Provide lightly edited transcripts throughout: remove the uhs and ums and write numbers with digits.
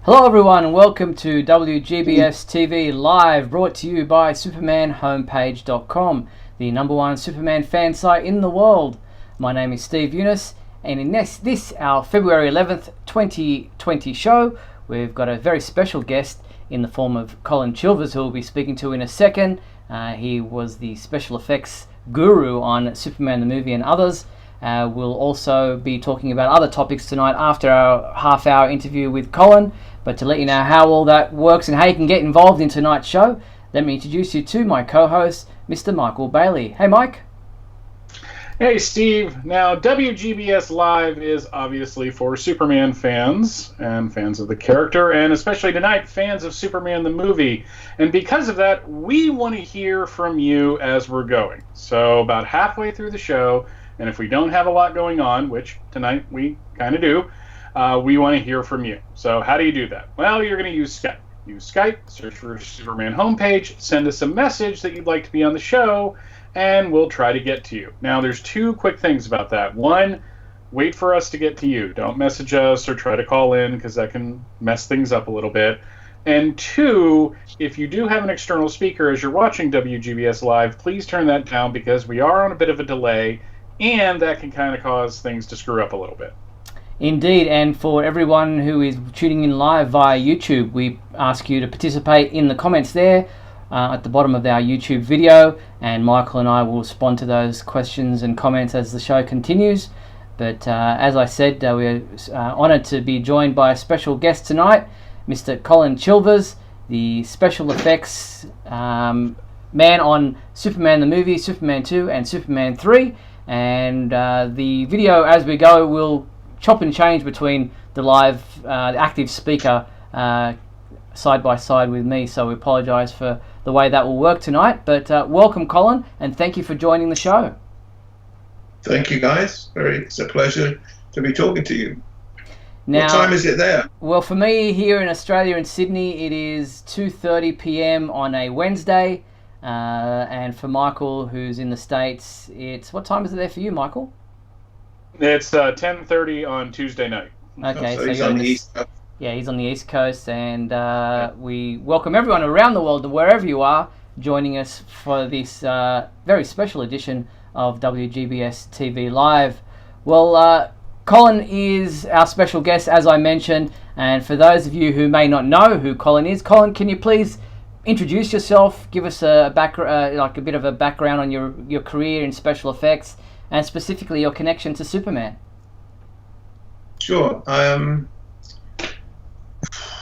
Hello everyone and welcome to WGBS TV Live, brought to you by SupermanHomepage.com, the #1 Superman fan site in the world. My name is Steve Eunice, and in this our February 11th 2020 show, we've got a very special guest in the form of Colin Chilvers, who we'll be speaking to in a second. He was the special effects guru on Superman the movie and others. We'll also be talking about other topics tonight after our half-hour interview with Colin. But to let you know how all that works and how you can get involved in tonight's show, let me introduce you to my co-host, Mr. Michael Bailey. Hey, Mike. Hey, Steve. Now, WGBS Live is obviously for Superman fans and fans of the character, and especially tonight, fans of Superman the movie. And because of that, we want to hear from you as we're going. So about halfway through the show, and if we don't have a lot going on, which tonight we kind of do, we want to hear from you. So how do you do that? Well, you're going to use Skype. Use Skype, search for Superman homepage, send us a message that you'd like to be on the show, and we'll try to get to you. Now, there's two quick things about that. One, wait for us to get to you. Don't message us or try to call in, because that can mess things up a little bit. And two, if you do have an external speaker as you're watching WGBS Live, please turn that down, because we are on a bit of a delay, and that can kind of cause things to screw up a little bit. Indeed, and for everyone who is tuning in live via YouTube, we ask you to participate in the comments there at the bottom of our YouTube video, and Michael and I will respond to those questions and comments as the show continues. But as I said, we're honoured to be joined by a special guest tonight, Mr. Colin Chilvers, the special effects man on Superman the movie, Superman 2 and Superman 3. And the video, as we go, will chop and change between the live, the active speaker side by side with me, so we apologise for the way that will work tonight. But welcome, Colin, and thank you for joining the show. Thank you, guys. It's a pleasure to be talking to you. Now, what time is it there? Well, for me here in Australia, in Sydney, it is 2:30 p.m. on a Wednesday, and for Michael, who's in the States, it's... What time is it there for you, Michael? It's 10:30 on Tuesday night. Okay, so he's on the East Coast. Yeah, he's on the East Coast, and we welcome everyone around the world, wherever you are, joining us for this very special edition of WGBS TV Live. Well, Colin is our special guest, as I mentioned, and for those of you who may not know who Colin is, Colin, can you please introduce yourself, give us a like a bit of a background on your career in special effects, and specifically your connection to Superman? Sure.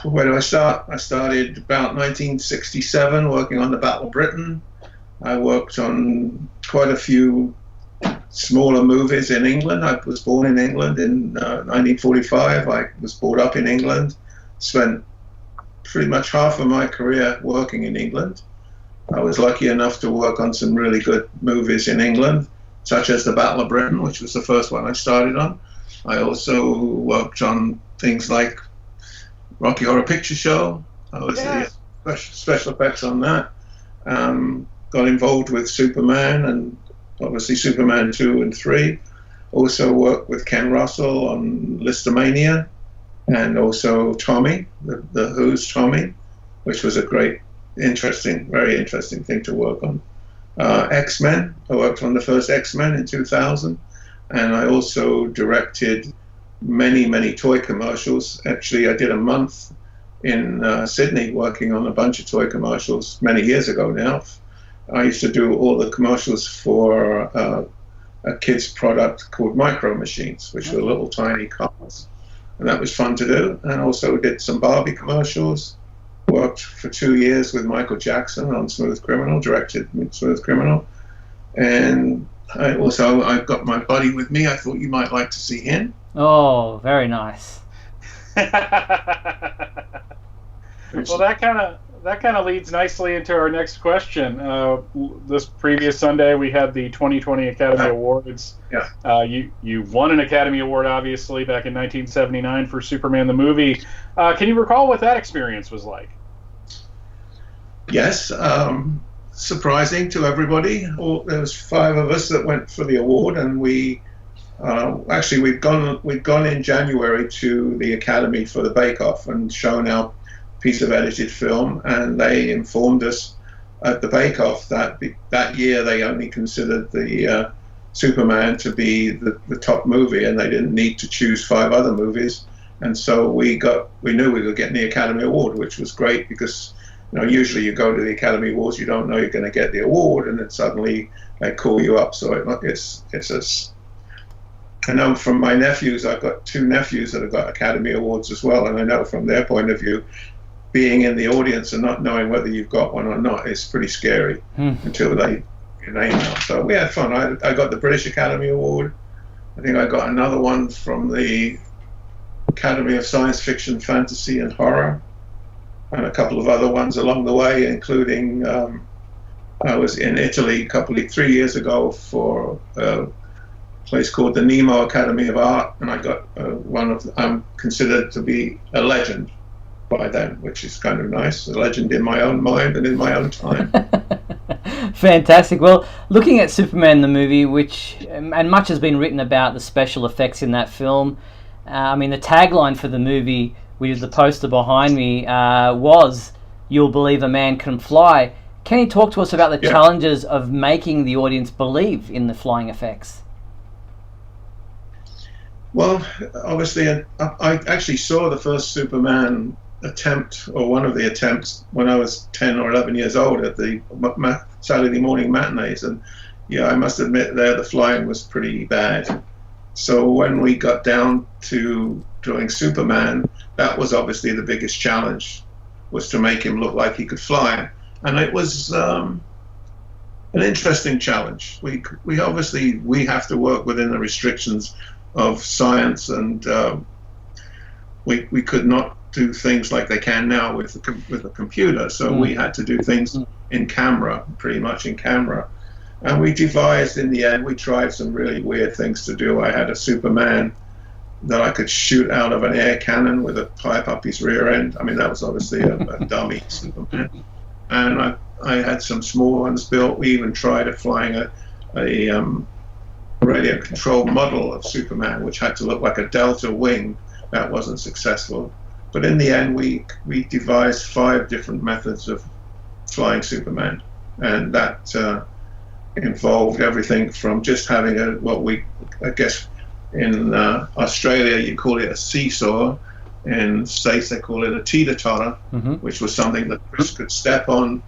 Where do I start? I started about 1967 working on the Battle of Britain. I worked on quite a few smaller movies in England. I was born in England in 1945. I was brought up in England. Spent pretty much half of my career working in England. I was lucky enough to work on some really good movies in England, such as the Battle of Britain, which was the first one I started on. I also worked on things like Rocky Horror Picture Show. I was the special effects on that. Got involved with Superman and obviously Superman 2 and 3. Also worked with Ken Russell on Listomania, and also Tommy, the Who's Tommy, which was a great, very interesting thing to work on. X-Men, I worked on the first X-Men in 2000, and I also directed many toy commercials. Actually, I did a month in Sydney working on a bunch of toy commercials many years ago now. I used to do all the commercials for a kid's product called Micro Machines, which were little tiny cars, and that was fun to do. And also did some Barbie commercials. Worked for 2 years with Michael Jackson on Smooth Criminal, directed Smooth Criminal. And I've got my buddy with me. I thought you might like to see him. Oh, very nice. Well, that kind of leads nicely into our next question. This previous Sunday, we had the 2020 Academy Awards. Yeah. You won an Academy Award, obviously, back in 1979 for Superman the movie. Can you recall what that experience was like? Yes. Surprising to everybody. There was 5 of us that went for the award, and we Actually, we'd gone in January to the Academy for the Bake Off and shown our piece of edited film, and they informed us at the Bake Off that that year they only considered the Superman to be the top movie, and they didn't need to choose 5 other movies. And so we knew we were getting the Academy Award, which was great because usually you go to the Academy Awards, you don't know you're going to get the award, and then suddenly they call you up. So I know from my nephews, I've got 2 nephews that have got Academy Awards as well, and I know from their point of view, being in the audience and not knowing whether you've got one or not is pretty scary until they your name out. So we had fun. I got the British Academy Award. I think I got another one from the Academy of Science Fiction, Fantasy and Horror, and a couple of other ones along the way, including I was in Italy 3 years ago for a place called the Nemo Academy of Art, and I got I'm considered to be a legend by them, which is kind of nice. A legend in my own mind and in my own time. Fantastic. Well, looking at Superman the movie, and much has been written about the special effects in that film. I mean, the tagline for the movie, which is the poster behind me, was "You'll believe a man can fly." Can you talk to us about the challenges of making the audience believe in the flying effects? Well, obviously, I actually saw the first Superman attempt, or one of the attempts, when I was 10 or 11 years old at the Saturday morning matinees, and I must admit the flying was pretty bad. So when we got down to doing Superman, that was obviously the biggest challenge, was to make him look like he could fly. And it was an interesting challenge. We obviously have to work within the restrictions of science, and we could not do things like they can now with the computer. So we had to do things in camera, pretty much in camera. And we devised, in the end, we tried some really weird things to do. I had a Superman that I could shoot out of an air cannon with a pipe up his rear end. I mean, that was obviously a dummy Superman. And I had some small ones built. We even tried flying a radio-controlled model of Superman, which had to look like a delta wing. That wasn't successful. But in the end, we devised 5 different methods of flying Superman. And that involved everything from just having I guess in Australia you call it a seesaw, in States they call it a teeter-totter, which was something that Chris could step on,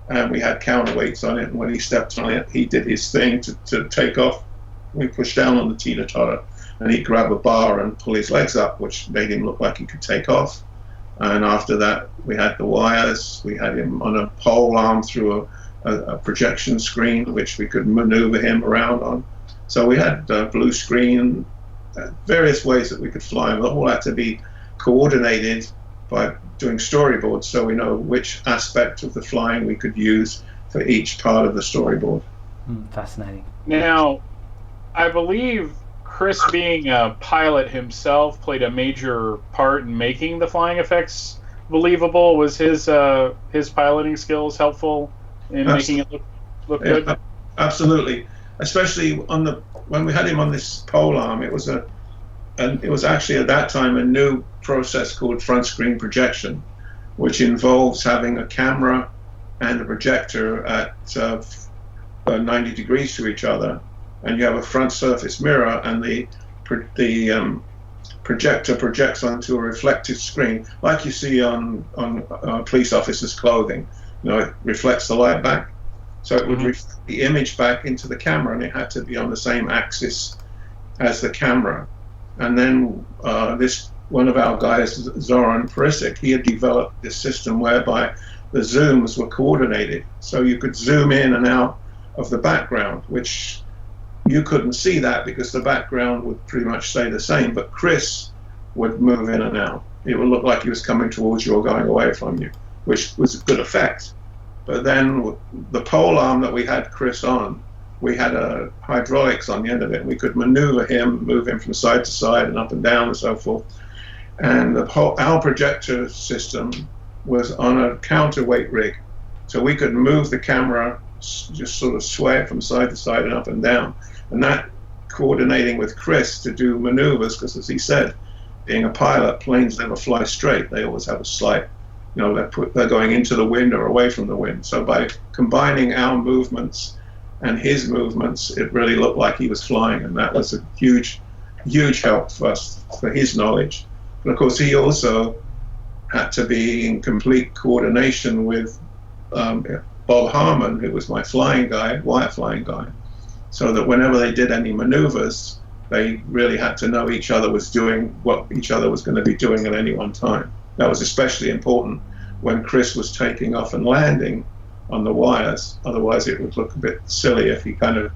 and we had counterweights on it, and when he stepped on it, he did his thing to take off. We pushed down on the teeter-totter, and he'd grab a bar and pull his legs up, which made him look like he could take off. And after that, we had the wires. We had him on a pole arm through a projection screen, which we could maneuver him around on. So we had a blue screen, various ways that we could fly, and all had to be coordinated by doing storyboards, so we know which aspect of the flying we could use for each part of the storyboard. Fascinating. Now, I believe Chris, being a pilot himself, played a major part in making the flying effects believable. Was his piloting skills helpful in making it look good? Absolutely. Especially when we had him on this pole arm, it was actually at that time a new process called Frontscreen Projection, which involves having a camera and a projector at 90 degrees to each other, and you have a front surface mirror, and the projector projects onto a reflective screen, like you see on police officers' clothing. It reflects the light back, so it would reflect the image back into the camera, and it had to be on the same axis as the camera. And then one of our guys, Zoran Perisic, he had developed this system whereby the zooms were coordinated, so you could zoom in and out of the background, which you couldn't see that because the background would pretty much stay the same, but Chris would move in and out. It would look like he was coming towards you or going away from you, which was a good effect. But then the pole arm that we had Chris on, we had a hydraulics on the end of it. We could maneuver him, move him from side to side and up and down and so forth. And our projector system was on a counterweight rig, so we could move the camera, just sort of sway it from side to side and up and down, and that coordinating with Chris to do maneuvers, because as he said, being a pilot, planes never fly straight. They always have a slight, they're going into the wind or away from the wind. So by combining our movements and his movements, it really looked like he was flying, and that was a huge help for us, for his knowledge. But of course, he also had to be in complete coordination with Bob Harmon, who was my wire flying guy, so that whenever they did any maneuvers, they really had to know each other was doing what each other was going to be doing at any one time. That was especially important when Chris was taking off and landing on the wires. Otherwise, it would look a bit silly if he kind of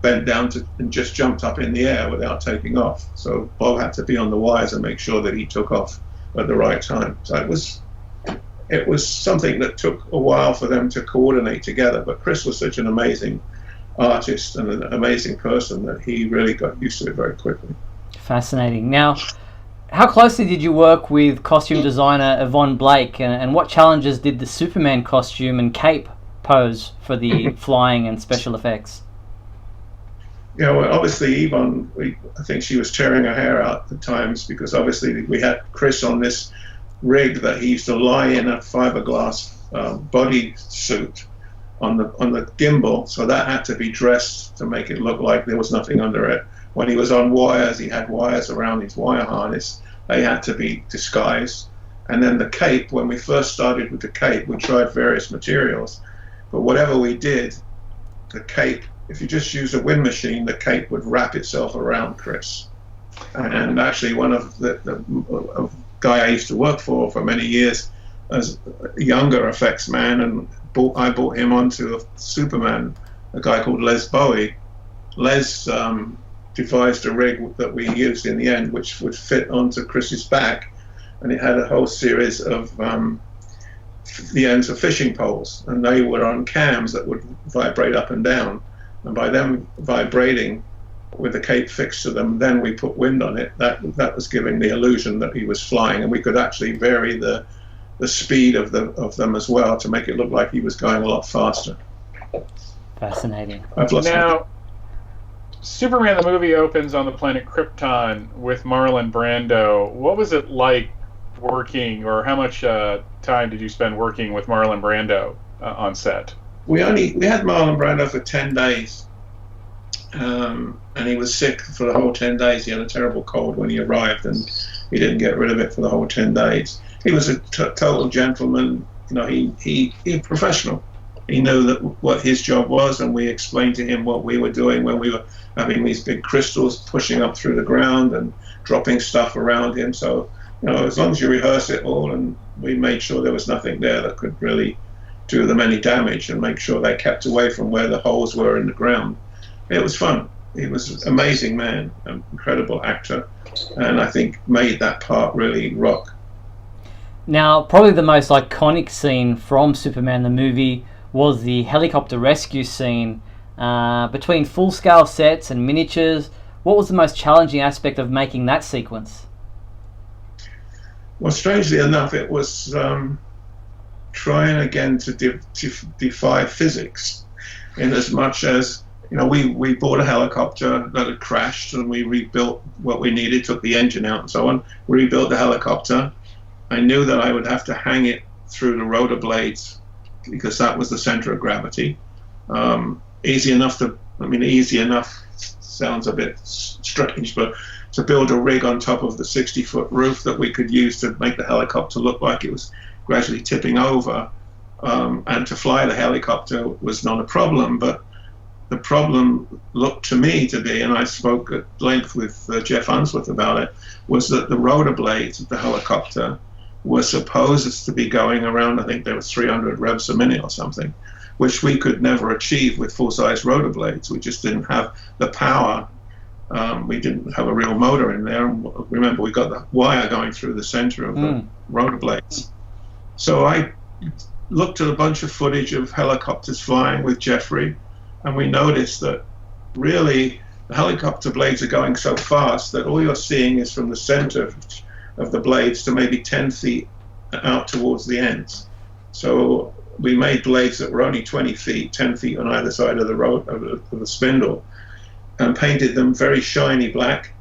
bent down and just jumped up in the air without taking off. So Bob had to be on the wires and make sure that he took off at the right time. So it was something that took a while for them to coordinate together. But Chris was such an amazing artist and an amazing person that he really got used to it very quickly. Fascinating. Now, how closely did you work with costume designer Yvonne Blake, and what challenges did the Superman costume and cape pose for the flying and special effects? Well, obviously Yvonne, I think she was tearing her hair out at times, because obviously we had Chris on this rig that he used to lie in a fiberglass body suit on the gimbal, so that had to be dressed to make it look like there was nothing under it. When he was on wires, he had wires around his wire harness. They had to be disguised. And then the cape, when we first started with the cape, we tried various materials. But whatever we did, the cape, if you just use a wind machine, the cape would wrap itself around Chris. And actually, one of the guy I used to work for many years as a younger effects man, and I brought him onto Superman, a guy called Les Bowie. Les devised a rig that we used in the end, which would fit onto Chris's back, and it had a whole series of the ends of fishing poles, and they were on cams that would vibrate up and down. And by them vibrating with the cape fixed to them, then we put wind on it. That was giving the illusion that he was flying, and we could actually vary the speed of them as well to make it look like he was going a lot faster. Fascinating. Now, Superman the movie opens on the planet Krypton with Marlon Brando. What was it like working, or how much time did you spend working with Marlon Brando on set? We had Marlon Brando for 10 days, and he was sick for the whole 10 days. He had a terrible cold when he arrived, and he didn't get rid of it for the whole 10 days. He was a total gentleman. He was professional. He knew that what his job was, and we explained to him what we were doing when we were having these big crystals pushing up through the ground and dropping stuff around him. So, as long as you rehearse it all, and we made sure there was nothing there that could really do them any damage, and make sure they kept away from where the holes were in the ground. It was fun. He was an amazing man, an incredible actor, and I think made that part really rock. Now, probably the most iconic scene from Superman the movie was the helicopter rescue scene. Between full-scale sets and miniatures, what was the most challenging aspect of making that sequence? Well, strangely enough, it was trying again to defy physics, in as much as we bought a helicopter that had crashed, and we rebuilt what we needed, took the engine out and so on, rebuilt the helicopter. I knew that I would have to hang it through the rotor blades, because that was the center of gravity. Easy enough sounds a bit strange, but to build a rig on top of the 60-foot roof that we could use to make the helicopter look like it was gradually tipping over, and to fly the helicopter was not a problem. But the problem looked to me to be, and I spoke at length with Jeff Unsworth about it, was that the rotor blades of the helicopter were supposed to be going around, I think there was 300 revs a minute or something, which we could never achieve with full-size rotor blades. We just didn't have the power. We didn't have a real motor in there. Remember, we got the wire going through the center of the rotor blades. So I looked at a bunch of footage of helicopters flying with Jeffrey, and we noticed that really the helicopter blades are going so fast that all you're seeing is from the center of the blades to maybe 10 feet out towards the ends. So we made blades that were only 20 feet, 10 feet on either side of the road of the spindle. and painted them very shiny black,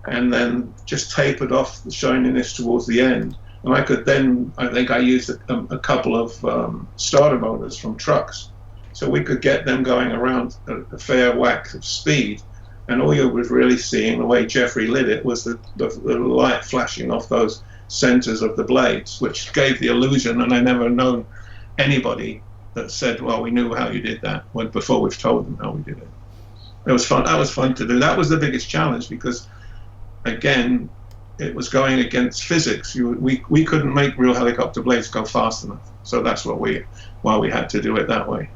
and then just tapered off the shininess towards the end. And I think I used a couple of starter motors from trucks, so we could get them going around a fair whack of speed. And all you was really seeing, the way Jeffrey lit it, was the light flashing off those centers of the blades, which gave the illusion. And I never known anybody that said, well, we knew how you did that, before we've told them how we did it. It was fun. That was fun to do. That was the biggest challenge, because, again, it was going against physics. We couldn't make real helicopter blades go fast enough. So that's why we had to do it that way.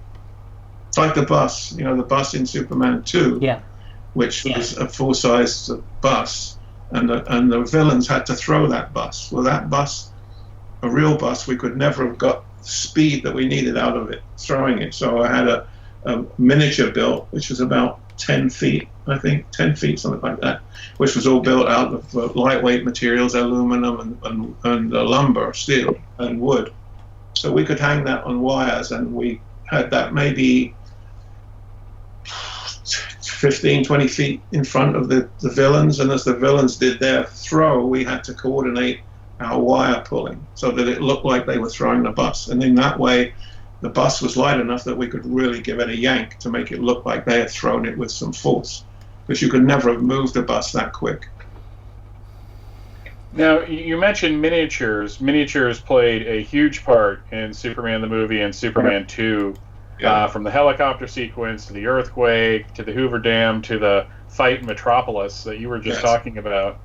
It's like the bus, the bus in Superman 2. Yeah. Which was a full-size bus, and the villains had to throw that bus. Well, that bus, a real bus, we could never have got the speed that we needed out of it, throwing it. So I had a miniature built, which was about 10 feet, I think, 10 feet, something like that, which was all built out of lightweight materials, aluminum and lumber, steel, and wood. So we could hang that on wires, and we had that maybe 15, 20 feet in front of the villains, and as the villains did their throw, we had to coordinate our wire pulling so that it looked like they were throwing the bus. And in that way, the bus was light enough that we could really give it a yank to make it look like they had thrown it with some force, because you could never have moved the bus that quick. Now, you mentioned miniatures. Miniatures played a huge part in Superman the movie and Superman 2. Yeah. From the helicopter sequence to the earthquake to the Hoover Dam to the fight in Metropolis that you were just talking about.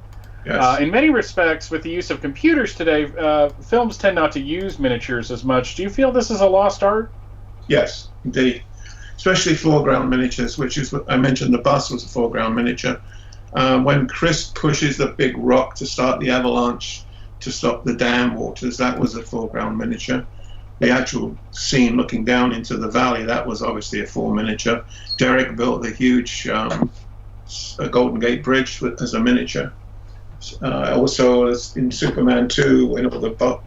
Yes. In many respects, with the use of computers today, films tend not to use miniatures as much. Do you feel this is a lost art? Yes, indeed. Especially foreground miniatures, which is what I mentioned. The bus was a foreground miniature. When Chris pushes the big rock to start the avalanche to stop the dam waters, that was a foreground miniature. The actual scene looking down into the valley, that was obviously a full miniature. Derek built the huge Golden Gate Bridge as a miniature. Also, in Superman 2, when all the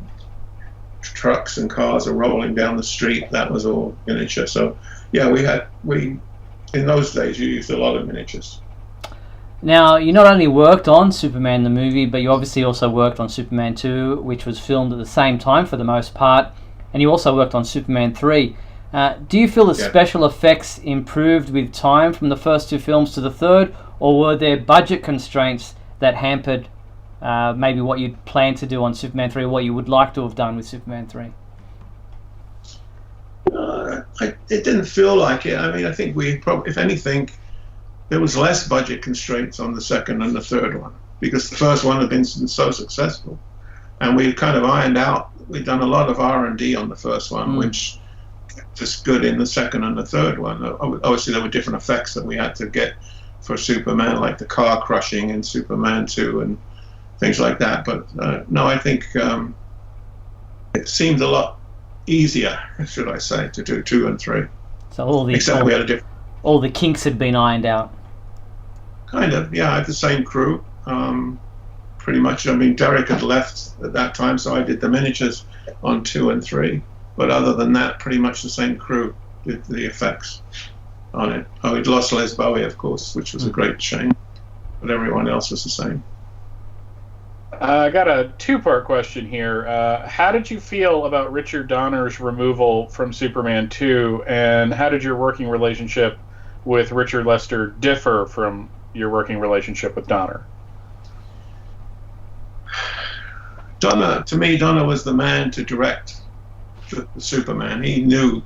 trucks and cars are rolling down the street, that was all miniature. So, yeah, in those days, you used a lot of miniatures. Now, you not only worked on Superman the movie, but you obviously also worked on Superman 2, which was filmed at the same time for the most part. And you also worked on Superman 3. Do you feel the special effects improved with time from the first two films to the third, or were there budget constraints that hampered maybe what you'd planned to do on Superman 3, or what you would like to have done with Superman 3? It didn't feel like it. I mean, I think we probably, if anything, there was less budget constraints on the second and the third one, because the first one had been so successful. And we kind of ironed out, we'd done a lot of R&D on the first one, which was good in the second and the third one. Obviously, there were different effects that we had to get for Superman, like the car crushing in Superman 2 and things like that. But no, I think it seemed a lot easier, should I say, to do 2 and 3. So we had a different... all the kinks had been ironed out. Kind of, yeah. I had the same crew. Pretty much. I mean, Derek had left at that time, so I did the miniatures on 2 and 3. But other than that, pretty much the same crew did the effects on it. Oh, we'd lost Les Bowie, of course, which was a great shame. But everyone else was the same. I got a two-part question here. How did you feel about Richard Donner's removal from Superman 2, and how did your working relationship with Richard Lester differ from your working relationship with Donner? To me, Donner was the man to direct the Superman. He knew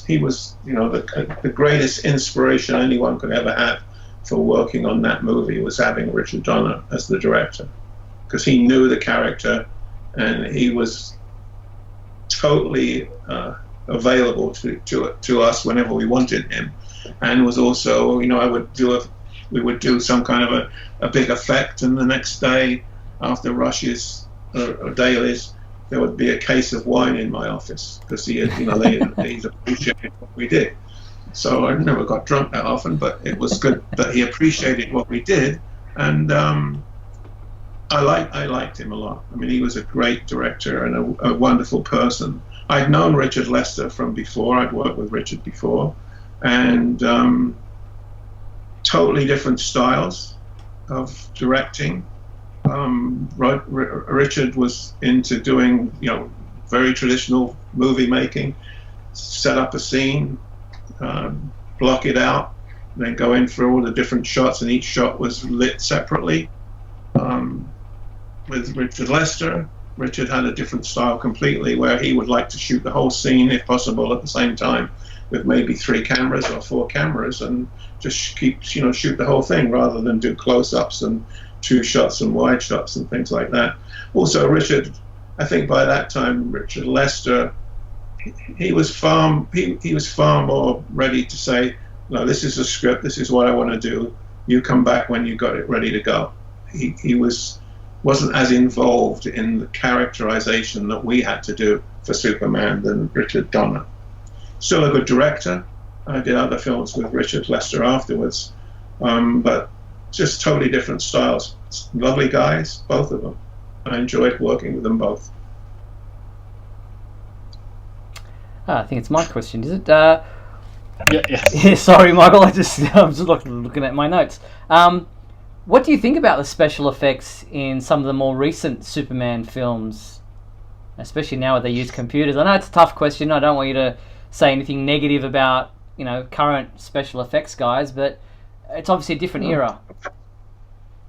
he was, the greatest inspiration anyone could ever have for working on that movie was having Richard Donner as the director, because he knew the character and he was totally available to us whenever we wanted him, and was also, we would do some kind of a big effect, and the next day after rushes or dailies, there would be a case of wine in my office, because he appreciated what we did. So I never got drunk that often, but it was good that he appreciated what we did, and I liked him a lot. I mean, he was a great director and a wonderful person. I'd known Richard Lester from before. I'd worked with Richard before, and totally different styles of directing. Richard was into doing, very traditional movie making, set up a scene, block it out, then go in through all the different shots, and each shot was lit separately. With Richard Lester, Richard had a different style completely, where he would like to shoot the whole scene, if possible, at the same time, with maybe 3 cameras or 4 cameras, and just shoot the whole thing rather than do close-ups and 2 shots and wide shots and things like that. Also, Richard, I think by that time, Richard Lester, he was far more ready to say, no, this is a script, this is what I want to do, you come back when you got it ready to go. He wasn't as involved in the characterization that we had to do for Superman than Richard Donner. Still a good director. I did other films with Richard Lester afterwards, but just totally different styles. Lovely guys, both of them. I enjoyed working with them both. I think it's my question, is it? Yeah. Yeah, sorry, Michael. I'm just looking at my notes. What do you think about the special effects in some of the more recent Superman films, especially now they use computers? I know it's a tough question. I don't want you to say anything negative about current special effects guys, but it's obviously a different era.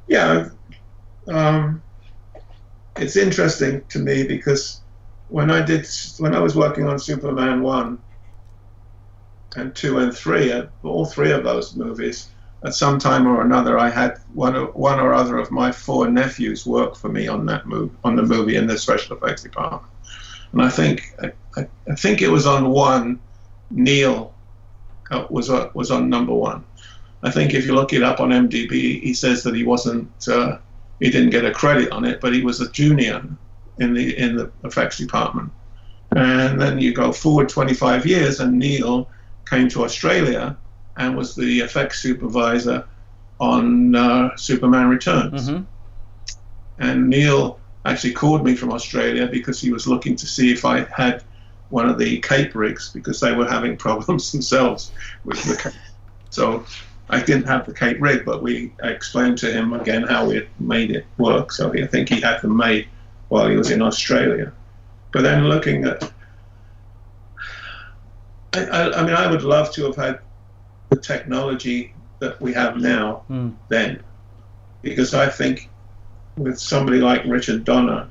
Yeah, it's interesting to me because when I was working on Superman 1 and 2 and 3, all 3 of those movies, at some time or another, I had one or other of my 4 nephews work for me on the movie in the special effects department. And I think it was on 1. Neil was on number 1. I think if you look it up on MDB, he says that he didn't get a credit on it, but he was a junior in the effects department. And then you go forward 25 years, and Neil came to Australia and was the effects supervisor on Superman Returns. Mm-hmm. And Neil actually called me from Australia because he was looking to see if I had one of the cape rigs, because they were having problems themselves with the cape. So I didn't have the cape rig, but I explained to him again how we had made it work. So I think he had them made while he was in Australia. But then looking at, I mean, I would love to have had the technology that we have now then, because I think with somebody like Richard Donner,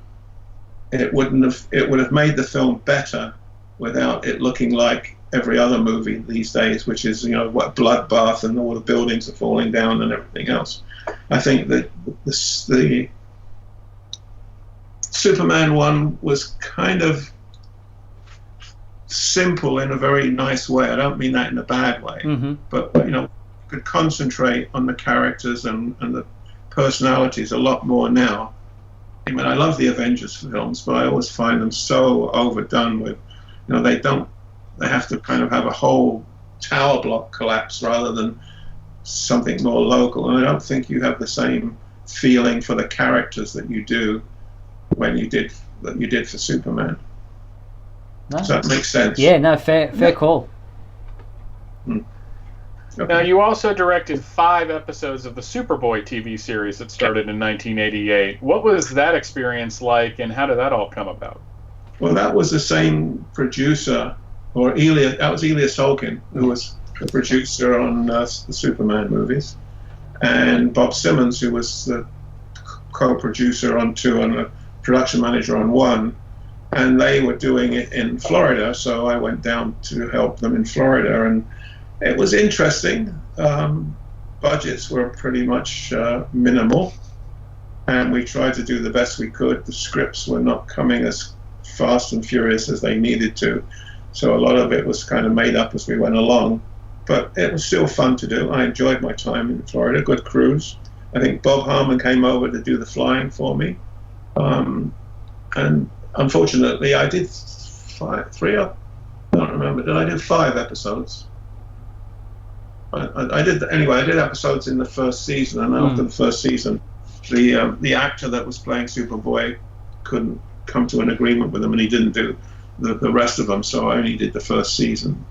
it would have made the film better without it looking like every other movie these days, which is what bloodbath and all the buildings are falling down and everything else. I think that the Superman 1 was kind of simple in a very nice way. I don't mean that in a bad way, but could concentrate on the characters and the personalities a lot more now. I mean, I love the Avengers films, but I always find them so overdone with, they have to kind of have a whole tower block collapse rather than something more local. And I don't think you have the same feeling for the characters that you do when you did for Superman. No. Does that make sense? Yeah, no, fair call. Okay. Now, you also directed 5 episodes of the Superboy TV series that started in 1988. What was that experience like, and how did that all come about? Well, that was the same producer, that was Elias Holkin, who was the producer on the Superman movies, and Bob Simmons, who was the co-producer on 2 and the production manager on 1. And they were doing it in Florida, so I went down to help them in Florida, and it was interesting. Budgets were pretty much minimal, and we tried to do the best we could. The scripts were not coming as fast and furious as they needed to, so a lot of it was kind of made up as we went along, but it was still fun to do. I enjoyed my time in Florida, good cruise. I think Bob Harmon came over to do the flying for me, and unfortunately, I did 3. I don't remember. Did I do 5 episodes? I did anyway. I did episodes in the first season, and after the first season, the actor that was playing Superboy couldn't come to an agreement with him, and he didn't do the rest of them. So I only did the first season.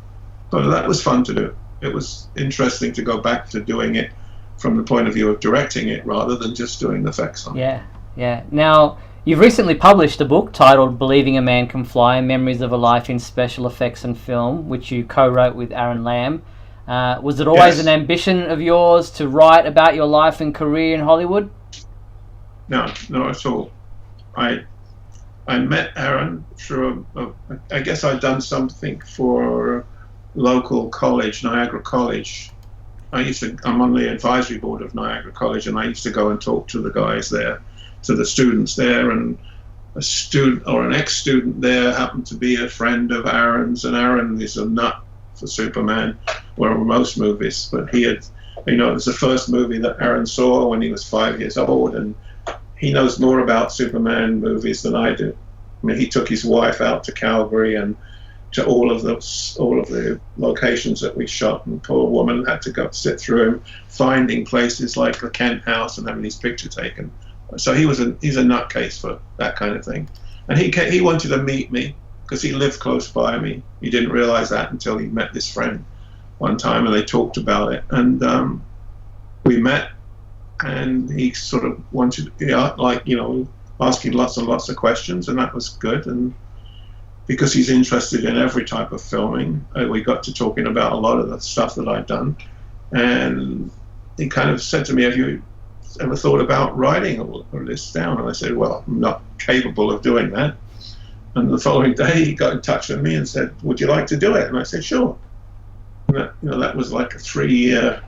But that was fun to do. It was interesting to go back to doing it from the point of view of directing it rather than just doing the effects on it. Yeah. Now, you've recently published a book titled Believing a Man Can Fly, Memories of a Life in Special Effects and Film, which you co-wrote with Aaron Lamb. Was it always an ambition of yours to write about your life and career in Hollywood? No, not at all. I met Aaron through I guess I'd done something for local college, Niagara College. I'm on the advisory board of Niagara College, and I used to go and talk to the guys there, to the students there, and a student or an ex-student there happened to be a friend of Aaron's, and Aaron is a nut for Superman, or most movies, but he had, it was the first movie that Aaron saw when he was 5 years old, and he knows more about Superman movies than I do. I mean, he took his wife out to Calgary and to all of the locations that we shot, and poor woman had to go sit through him finding places like the Kent House and having his picture taken. So he's a nutcase for that kind of thing, and he wanted to meet me because he lived close by me. He didn't realize that until he met this friend one time, and they talked about it, and we met, and he sort of wanted, asking lots and lots of questions, and that was good. And because he's interested in every type of filming, we got to talking about a lot of the stuff that I'd done, and he kind of said to me, "Have you ever thought about writing all this down?" And I said, "Well, I'm not capable of doing that." And the following day, he got in touch with me and said, "Would you like to do it?" And I said, "Sure." And that was like a 3-year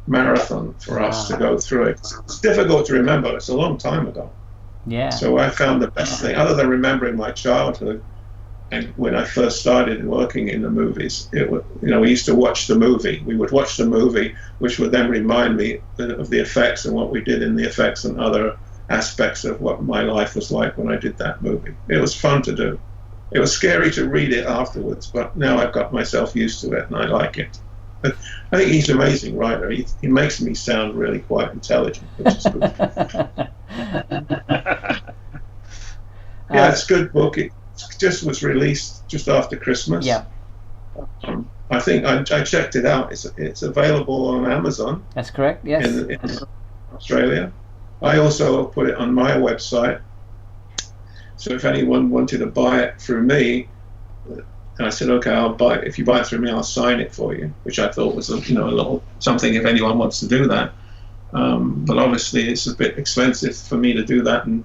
marathon for us to go through it. It's difficult to remember. It's a long time ago. Yeah. So I found the best thing, other than remembering my childhood, and when I first started working in the movies, we used to watch the movie. We would watch the movie, which would then remind me of the effects and what we did in the effects and other aspects of what my life was like when I did that movie. It was fun to do. It was scary to read it afterwards, but now I've got myself used to it and I like it. But I think he's an amazing writer. He makes me sound really quite intelligent, which is good. Yeah, it's a good book. It just was released just after Christmas. Yeah. I think I checked it out. It's available on Amazon. That's correct. Yes. In Australia. I also put it on my website. So if anyone wanted to buy it through me, and I said, okay, I'll buy it. If you buy it through me, I'll sign it for you, which I thought was a little something if anyone wants to do that. But obviously, it's a bit expensive for me to do that and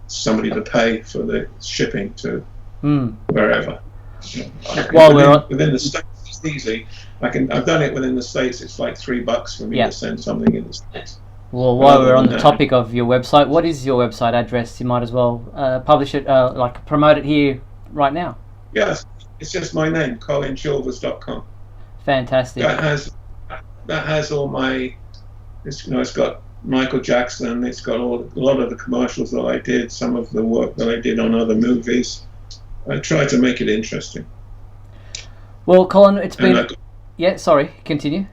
somebody to pay for the shipping to wherever. Within the States, it's easy. I've done it within the States. It's like $3 for me to send something in the States. Well, while we're on the topic of your website, what is your website address? You might as well publish it, promote it here right now. Yes, it's just my name, colinchilvers.com. Fantastic. That has all my. It's got Michael Jackson. It's got a lot of the commercials that I did, some of the work that I did on other movies. I tried to make it interesting. Well, Colin, it's been. Sorry, continue.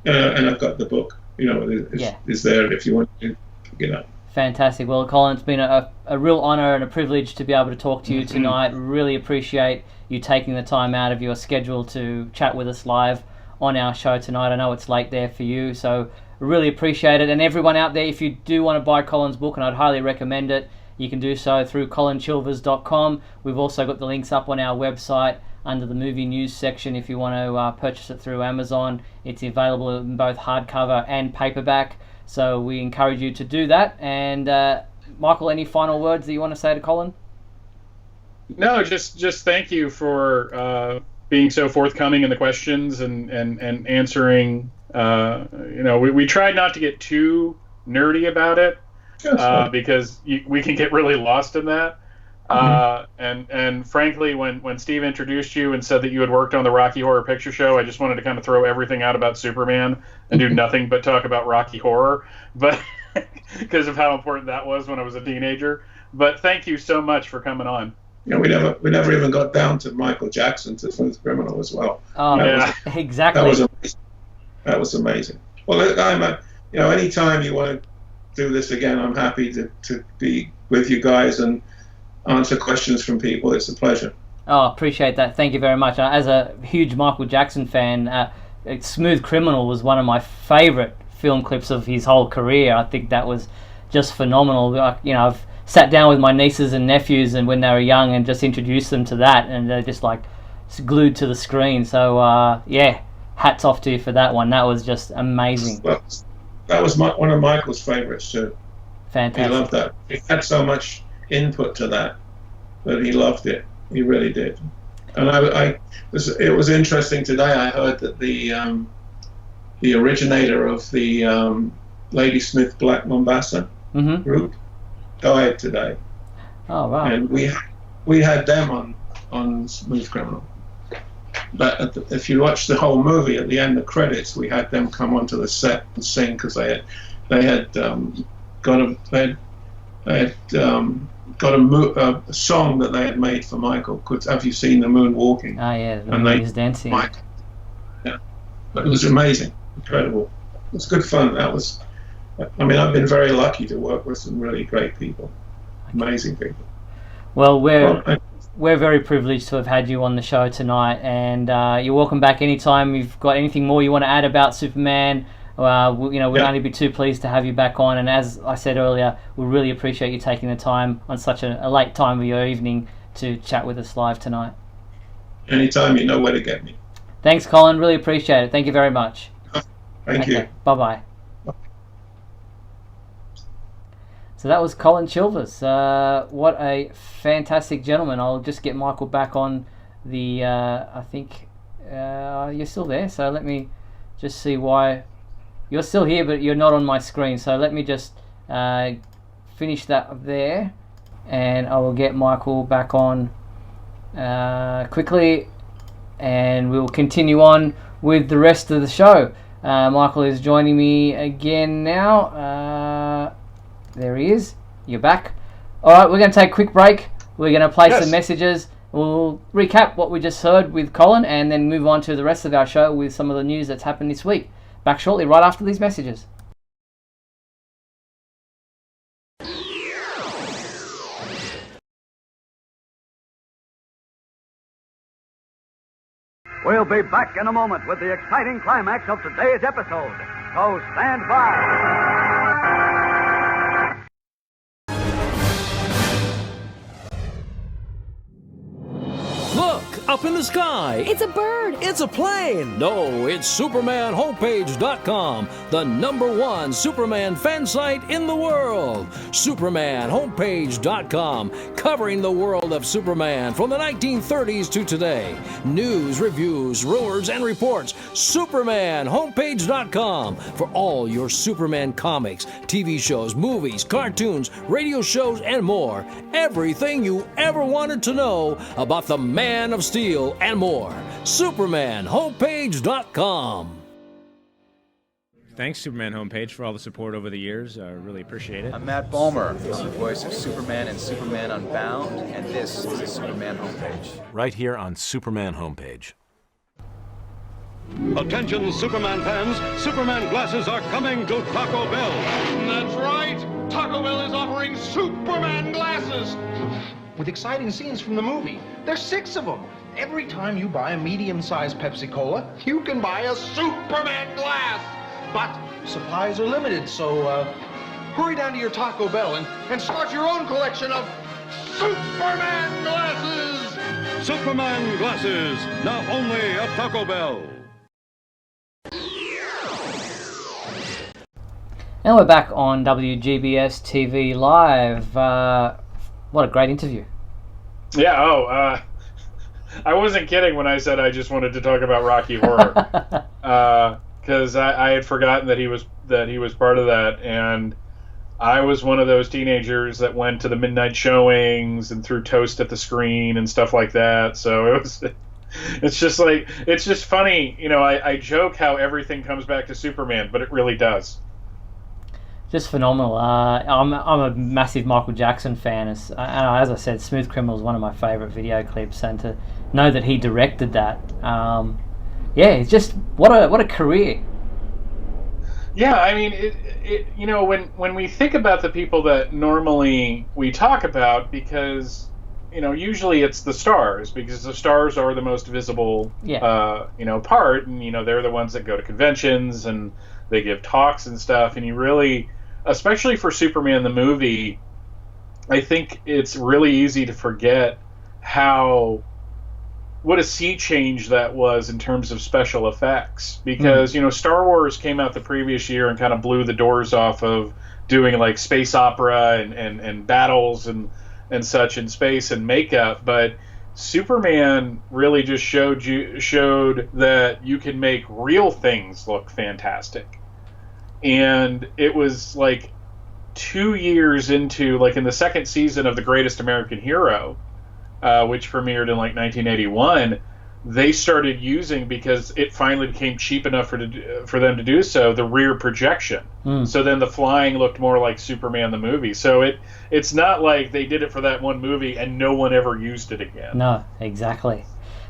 And I've got the book. Is there if you want to pick it up. Fantastic. Well, Colin, it's been a real honour and a privilege to be able to talk to you tonight. Really appreciate you taking the time out of your schedule to chat with us live on our show tonight. I know it's late there for you, so really appreciate it. And everyone out there, if you do want to buy Colin's book, and I'd highly recommend it, you can do so through colinchilvers.com. We've also got the links up on our website under the movie news section if you want to purchase it through Amazon. It's available in both hardcover and paperback, so we encourage you to do that. And Michael, any final words that you want to say to Colin? No, just thank you for being so forthcoming in the questions and answering. We tried not to get too nerdy about it because we can get really lost in that. And frankly, when Steve introduced you and said that you had worked on the Rocky Horror Picture Show, I just wanted to kind of throw everything out about Superman and do nothing but talk about Rocky Horror, but because of how important that was when I was a teenager. But thank you so much for coming on. We never even got down to Michael Jackson to Smooth Criminal as well. Oh, yeah, exactly. That was amazing. Well, anytime you want to do this again, I'm happy to be with you guys and answer questions from people. It's a pleasure. Oh, appreciate that. Thank you very much. As a huge Michael Jackson fan, Smooth Criminal was one of my favorite film clips of his whole career. I think that was just phenomenal. I've sat down with my nieces and nephews, and when they were young, and just introduced them to that, and they're just like glued to the screen. So hats off to you for that one. That was just amazing. That was one of Michael's favorites too. Fantastic. He loved that. He had so much input to that, but he loved it. He really did. And it was interesting today. I heard that the originator of the Ladysmith Black Mombasa group died today. Oh wow! And we had them on Smooth Criminal. But if you watch the whole movie, at the end of the credits, we had them come onto the set and sing, because they had got a song that they had made for Michael. Have you seen The Moon Walking? Oh yeah, the moon is dancing. Michael. Yeah, but it was amazing, incredible. It was good fun. I've been very lucky to work with some really great people, amazing people. Well, we're very privileged to have had you on the show tonight, and you're welcome back anytime you've got anything more you want to add about Superman. We'd only be too pleased to have you back on, and as I said earlier, we really appreciate you taking the time on such a late time of your evening to chat with us live tonight. Anytime, you know where to get me. Thanks, Colin. Really appreciate it. Thank you very much. Thank you. Bye-bye. So that was Colin Chilvers. What a fantastic gentleman. I'll just get Michael back on the... I think you're still there, so let me just see why... You're still here, but you're not on my screen, so let me just finish that there, and I will get Michael back on quickly, and we'll continue on with the rest of the show. Michael is joining me again now. There he is. You're back. Alright, we're going to take a quick break. We're going to play some messages. We'll recap what we just heard with Colin, and then move on to the rest of our show with some of the news that's happened this week. Back shortly, right after these messages. We'll be back in a moment with the exciting climax of today's episode. So stand by. Look, up in the sky. It's a bird. It's a plane. No, it's SupermanHomepage.com, the #1 Superman fan site in the world. SupermanHomepage.com, covering the world of Superman from the 1930s to today. News, reviews, rumors, and reports. SupermanHomepage.com for all your Superman comics, TV shows, movies, cartoons, radio shows, and more. Everything you ever wanted to know about the Man of Steel and more. SupermanHomepage.com. Thanks, Superman Homepage, for all the support over the years. I really appreciate it. I'm Matt Balmer. I'm the voice of Superman in Superman Unbound, and this is the Superman Homepage. Right here on Superman Homepage. Attention, Superman fans. Superman glasses are coming to Taco Bell. That's right. Taco Bell is offering Superman glasses. With exciting scenes from the movie. There's 6 of them. Every time you buy a medium-sized Pepsi-Cola, you can buy a Superman glass. But supplies are limited, so hurry down to your Taco Bell and start your own collection of Superman glasses. Superman glasses, now only at Taco Bell. And we're back on WGBS TV Live. What a great interview. Yeah, I wasn't kidding when I said I just wanted to talk about Rocky Horror. Because I had forgotten that he was part of that, and I was one of those teenagers that went to the midnight showings and threw toast at the screen and stuff like that. So it's just funny, I joke how everything comes back to Superman, but it really does. Just phenomenal. I'm a massive Michael Jackson fan. As I said, Smooth Criminal is one of my favorite video clips, and to know that he directed that, it's just what a career. Yeah, I mean, when we think about the people that normally we talk about, because usually it's the stars, because the stars are the most visible, part, and they're the ones that go to conventions and they give talks and stuff. And you really, especially for Superman the movie, I think it's really easy to forget what a sea change that was in terms of special effects, because Star Wars came out the previous year and kind of blew the doors off of doing like space opera and battles and such in space and makeup, but Superman really just showed that you can make real things look fantastic. And it was like 2 years into, like, in the second season of The Greatest American Hero, which premiered in like 1981, they started using, because it finally became cheap enough for them to do so, the rear projection. So then the flying looked more like Superman the movie. So it's not like they did it for that one movie and no one ever used it again. No, exactly.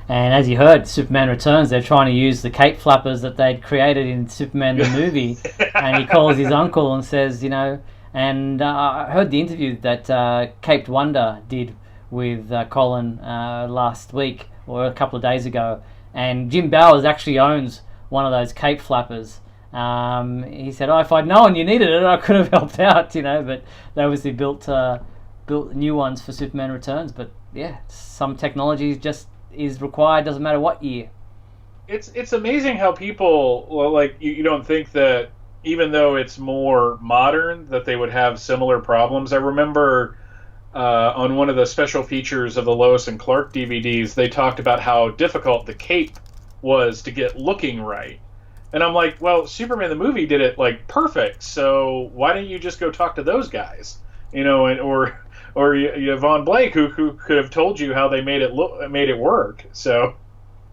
And as you heard, Superman Returns, they're trying to use the cape flappers that they'd created in Superman the movie. And he calls his uncle and says, and I heard the interview that Caped Wonder did with Colin last week, or a couple of days ago, and Jim Bowers actually owns one of those cape flappers. He said, if I'd known you needed it, I could have helped out, but they obviously built new ones for Superman Returns. But yeah, some technology just is required, doesn't matter what year. It's amazing how people, like, you don't think that, even though it's more modern, that they would have similar problems. I remember on one of the special features of the Lois and Clark DVDs, they talked about how difficult the cape was to get looking right. And I'm like, well, Superman the movie did it like perfect, so why don't you just go talk to those guys? Or Von Blake, who could have told you how they made it work. So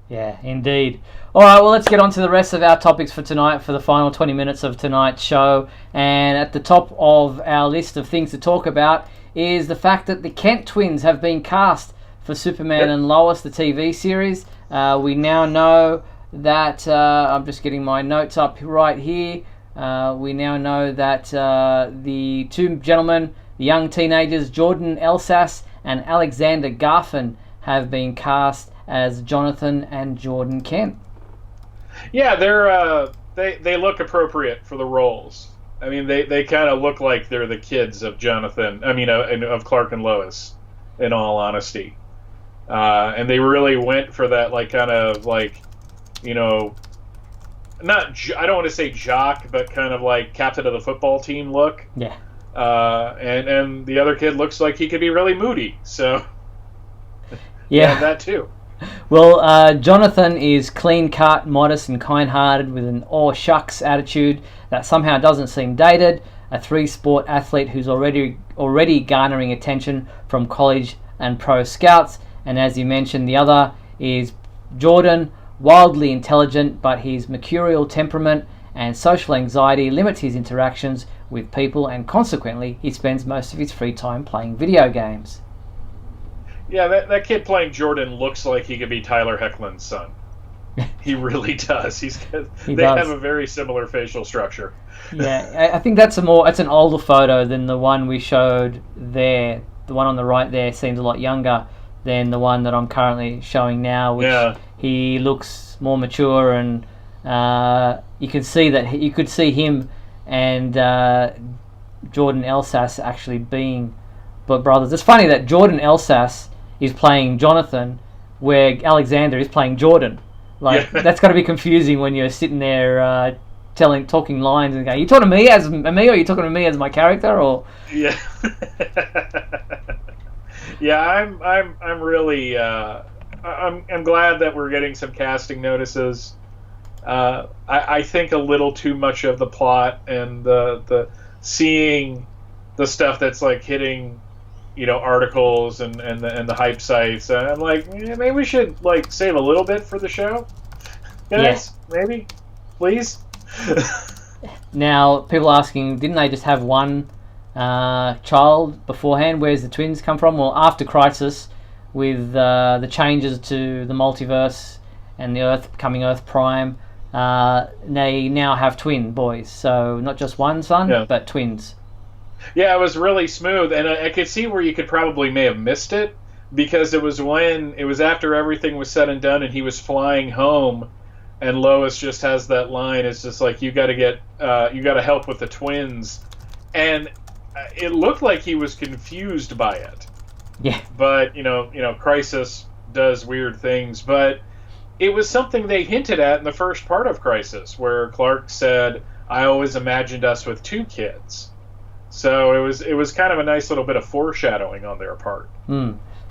yeah, indeed. All right, well, let's get on to the rest of our topics for tonight, for the final 20 minutes of tonight's show. And at the top of our list of things to talk about is the fact that the Kent twins have been cast for Superman and Lois, the TV series. We now know that, I'm just getting my notes up right here, we now know that the two gentlemen, the young teenagers, Jordan Elsas and Alexander Garfin, have been cast as Jonathan and Jordan Kent. Yeah, they look appropriate for the roles. I mean, they kind of look like they're the kids of Jonathan. I mean, of Clark and Lois, in all honesty. And they really went for that, like, kind of like, not, I don't want to say jock, but kind of like captain of the football team look. Yeah. And the other kid looks like he could be really moody. So yeah, that too. Well, Jonathan is clean-cut, modest, and kind-hearted, with an "aw shucks" attitude that somehow doesn't seem dated. A three-sport athlete who's already garnering attention from college and pro scouts. And as you mentioned, the other is Jordan, wildly intelligent, but his mercurial temperament and social anxiety limit his interactions with people, and consequently, he spends most of his free time playing video games. Yeah, that kid playing Jordan looks like he could be Tyler Hoechlin's son. He really does. They have a very similar facial structure. Yeah, I think it's an older photo than the one we showed there. The one on the right there seems a lot younger than the one that I'm currently showing now, which he looks more mature, and you could see him and Jordan Elsas actually being brothers. It's funny that Jordan Elsas is playing Jonathan, where Alexander is playing Jordan. That's got to be confusing when you're sitting there talking lines and going, "Are you talking to me as me, or are you talking to me as my character?" Or yeah, yeah. I'm really I'm glad that we're getting some casting notices. I think a little too much of the plot and the seeing the stuff that's like hitting, articles and the hype sites. And I'm like, maybe we should like save a little bit for the show. Yes, maybe, please. Now, people asking, didn't they just have one child beforehand? Where's the twins come from? Well, after Crisis, with the changes to the multiverse and the Earth becoming Earth Prime, they now have twin boys. So not just one son, but twins. Yeah, it was really smooth, and I could see where you may have missed it, because it was after everything was said and done and he was flying home, and Lois just has that line. It's just like, you got to help with the twins, and it looked like he was confused by it. Yeah. But Crisis does weird things, but it was something they hinted at in the first part of Crisis, where Clark said, "I always imagined us with 2 kids." So it was kind of a nice little bit of foreshadowing on their part.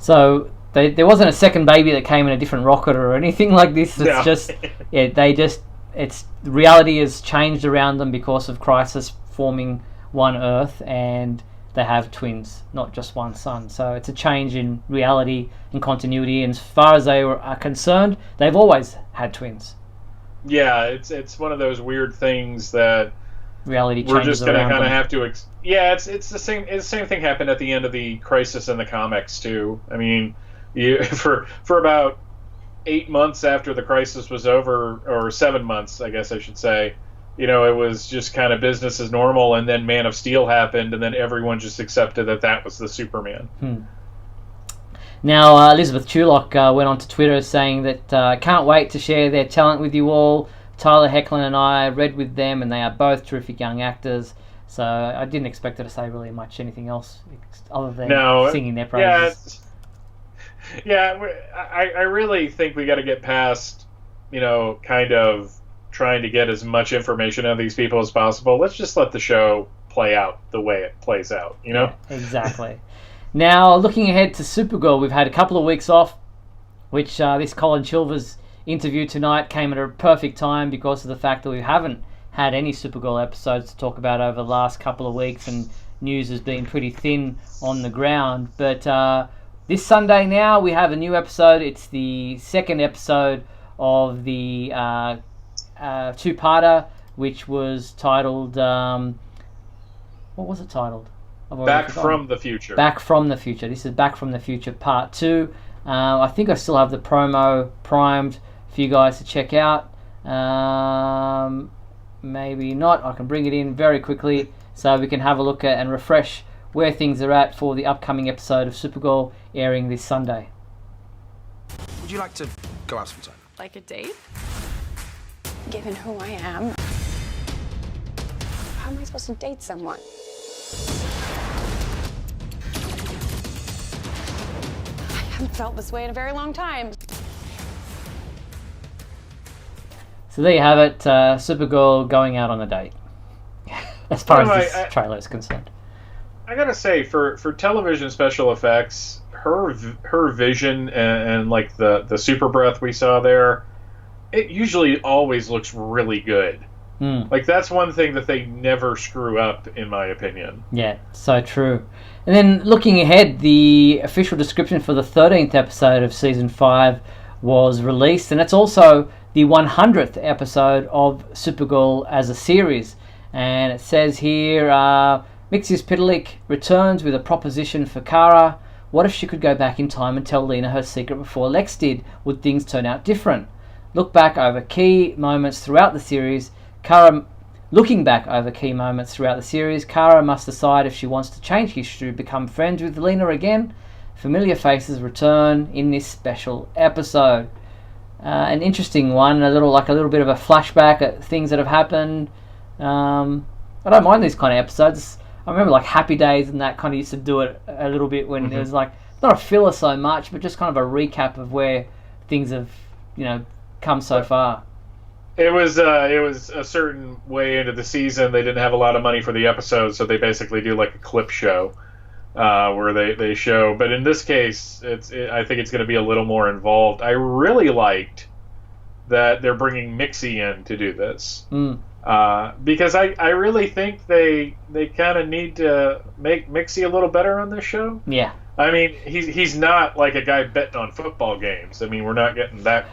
So there wasn't a second baby that came in a different rocket or anything like this. It's just it's reality has changed around them because of Crisis forming one Earth, and they have twins, not just one son. So it's a change in reality and continuity. And as far as they are concerned, they've always had twins. Yeah, it's one of those weird things that reality changes. We're just going to kind of them. have to. It's the same. The same thing happened at the end of the Crisis in the comics too. I mean, for about 8 months after the Crisis was over, or 7 months, I guess I should say. It was just kind of business as normal, and then Man of Steel happened, and then everyone just accepted that was the Superman. Now, Elizabeth Tulloch went on to Twitter saying that can't wait to share their talent with you all. Tyler Hoechlin and I read with them, and they are both terrific young actors. So I didn't expect her to say really much anything else other than singing their praises. I really think we got to get past, kind of trying to get as much information out of these people as possible. Let's just let the show play out the way it plays out, Yeah, exactly. Now, looking ahead to Supergirl, we've had a couple of weeks off, which this Colin Chilvers interview tonight came at a perfect time because of the fact that we haven't had any Supergirl episodes to talk about over the last couple of weeks, and news has been pretty thin on the ground. But this Sunday now, we have a new episode. It's the second episode of the two-parter, which was titled... what was it titled? Back from the Future. Back from the Future. This is Back from the Future Part 2. I think I still have the promo primed for you guys to check out. Maybe not. I can bring it in very quickly so we can have a look at and refresh where things are at for the upcoming episode of Supergirl airing this Sunday. Would you like to go out sometime? Like a date? Given who I am, how am I supposed to date someone? I haven't felt this way in a very long time. So there you have it, Supergirl going out on a date, as far as this trailer is concerned. I gotta say, for television special effects, her vision and like the super breath we saw there, it usually always looks really good. Like, that's one thing that they never screw up, in my opinion. Yeah, so true. And then looking ahead, the official description for the 13th episode of Season 5 was released, and it's also the 100th episode of Supergirl as a series. And it says here, Mixius Pitalik returns with a proposition for Kara. What if she could go back in time and tell Lena her secret before Lex did? Would things turn out different? Looking back over key moments throughout the series, Kara must decide if she wants to change history, become friends with Lena again. Familiar faces return in this special episode. An interesting one, a little bit of a flashback at things that have happened. I don't mind these kind of episodes. I remember like Happy Days and that kind of used to do it a little bit when it was like not a filler so much, but just kind of a recap of where things have come so far. It was a certain way into the season. They didn't have a lot of money for the episodes, so they basically do like a clip show where they show. But in this case, I think it's going to be a little more involved. I really liked that they're bringing Mixie in to do this because I really think they kind of need to make Mixie a little better on this show. Yeah. I mean, he's not like a guy betting on football games. I mean, we're not getting that,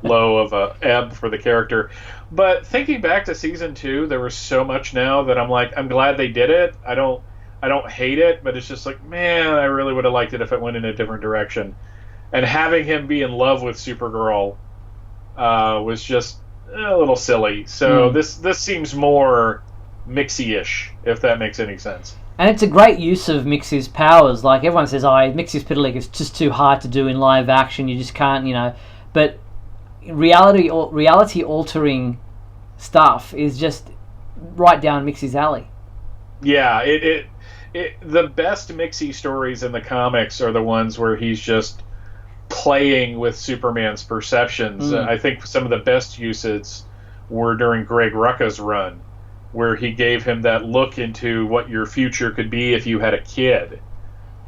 low of a ebb for the character. But thinking back to season 2, there was so much now that I'm like, I'm glad they did it. I don't hate it, but it's just like, man, I really would have liked it if it went in a different direction. And having him be in love with Supergirl was just a little silly. So this seems more mixy-ish, if that makes any sense. And it's a great use of Mix's powers. Like, everyone says, Mix's Piddly is just too hard to do in live action. You just can't, But reality-altering stuff is just right down Mix's alley. Yeah, the best Mixie stories in the comics are the ones where he's just playing with Superman's perceptions. I think some of the best uses were during Greg Rucka's run, where he gave him that look into what your future could be if you had a kid.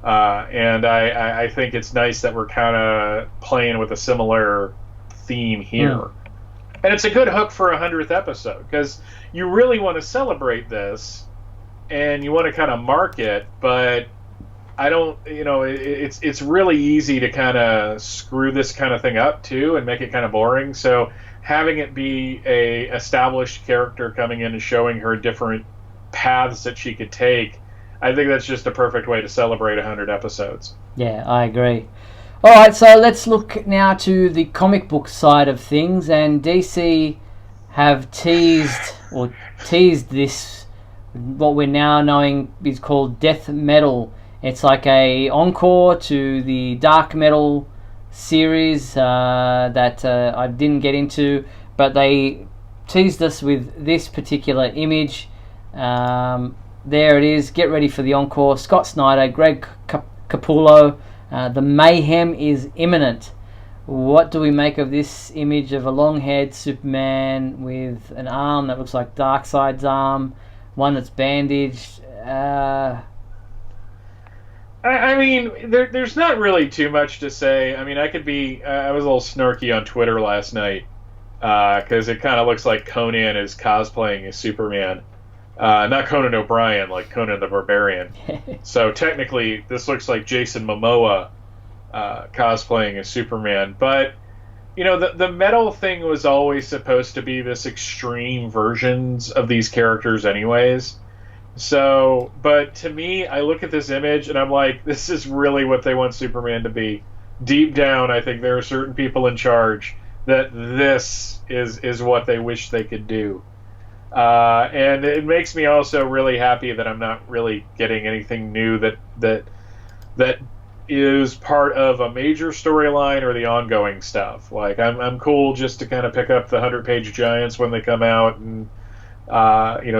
And I think it's nice that we're kind of playing with a similar theme here. And it's a good hook for a 100th episode, because you really want to celebrate this and you want to kind of mark it, but I don't, it's really easy to kind of screw this kind of thing up too and make it kind of boring. So having it be a established character coming in and showing her different paths that she could take, I think that's just a perfect way to celebrate 100 episodes. Yeah, I agree. All right, so let's look now to the comic book side of things, and DC have teased this, what we're now knowing is called Death Metal. It's like a encore to the Dark Metal series that I didn't get into, but they teased us with this particular image. There it is. Get ready for the encore. Scott Snyder, Greg Capullo. The mayhem is imminent. What do we make of this image of a long-haired Superman with an arm that looks like Darkseid's arm, one that's bandaged? I mean, there's not really too much to say. I mean, I was a little snarky on Twitter last night because it kind of looks like Conan is cosplaying as Superman. Not Conan O'Brien, like Conan the Barbarian. So technically, this looks like Jason Momoa cosplaying as Superman. But, the metal thing was always supposed to be this extreme versions of these characters anyways. So, but to me, I look at this image and I'm like, this is really what they want Superman to be. Deep down, I think there are certain people in charge that this is what they wish they could do. And it makes me also really happy that I'm not really getting anything new that is part of a major storyline or the ongoing stuff. Like, I'm cool just to kind of pick up the 100-page giants when they come out, and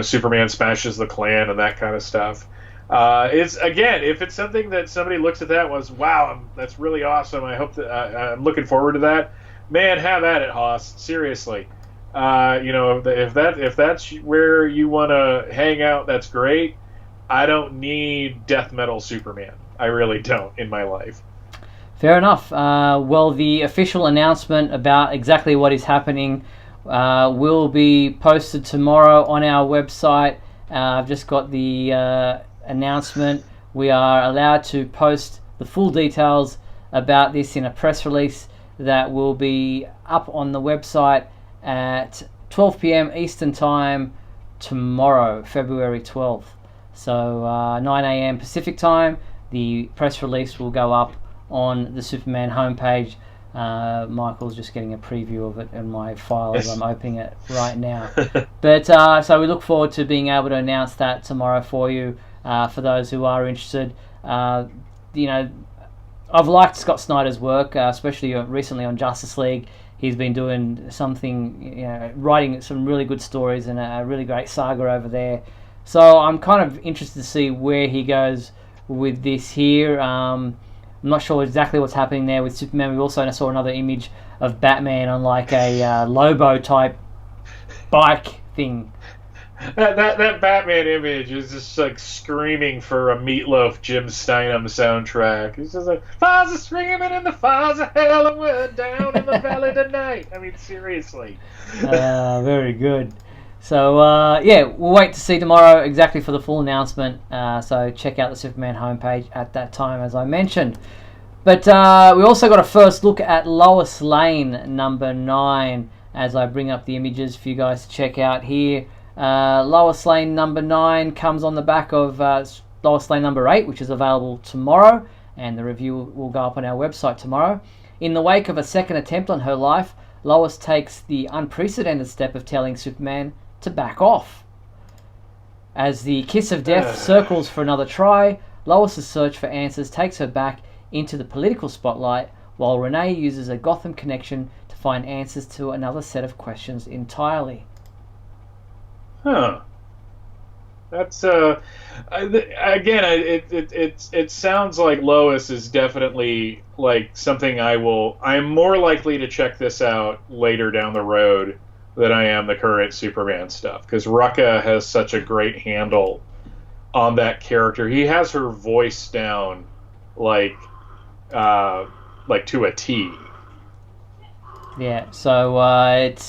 Superman smashes the Klan and that kind of stuff. It's, again, if it's something that somebody looks at that was, wow, that's really awesome, I hope that I'm looking forward to that. Man, have at it, Haas. Seriously. If that's where you want to hang out, that's great. I don't need death metal Superman. I really don't in my life. Fair enough. Well, the official announcement about exactly what is happening will be posted tomorrow on our website. I've just got the announcement. We are allowed to post the full details about this in a press release that will be up on the website at 12 p.m. Eastern Time tomorrow, February 12th. So 9 a.m. Pacific Time, the press release will go up on the Superman homepage. Michael's just getting a preview of it in my file as I'm opening it right now. But so we look forward to being able to announce that tomorrow for you, for those who are interested. I've liked Scott Snyder's work, especially recently on Justice League. He's been doing something, writing some really good stories and a really great saga over there. So I'm kind of interested to see where he goes with this here. I'm not sure exactly what's happening there with Superman. We also saw another image of Batman on like a Lobo type bike thing. That Batman image is just like screaming for a Meatloaf Jim Steinham soundtrack. It's just like, fires are screaming in the fires of hell and we're down in the valley tonight. I mean, seriously. Very good. So, we'll wait to see tomorrow exactly for the full announcement. So check out the Superman homepage at that time, as I mentioned. But we also got a first look at Lois Lane number 9, as I bring up the images for you guys to check out here. Lois Lane number 9 comes on the back of Lois Lane number 8, which is available tomorrow, and the review will go up on our website tomorrow. In the wake of a second attempt on her life, Lois takes the unprecedented step of telling Superman to back off. As the kiss of death circles for another try, Lois's search for answers takes her back into the political spotlight, while Renee uses a Gotham connection to find answers to another set of questions entirely. Huh. That's again, it sounds like Lois is definitely like something I'm more likely to check this out later down the road than I am the current Superman stuff, because Rucka has such a great handle on that character. He has her voice down like to a T. Yeah, so it's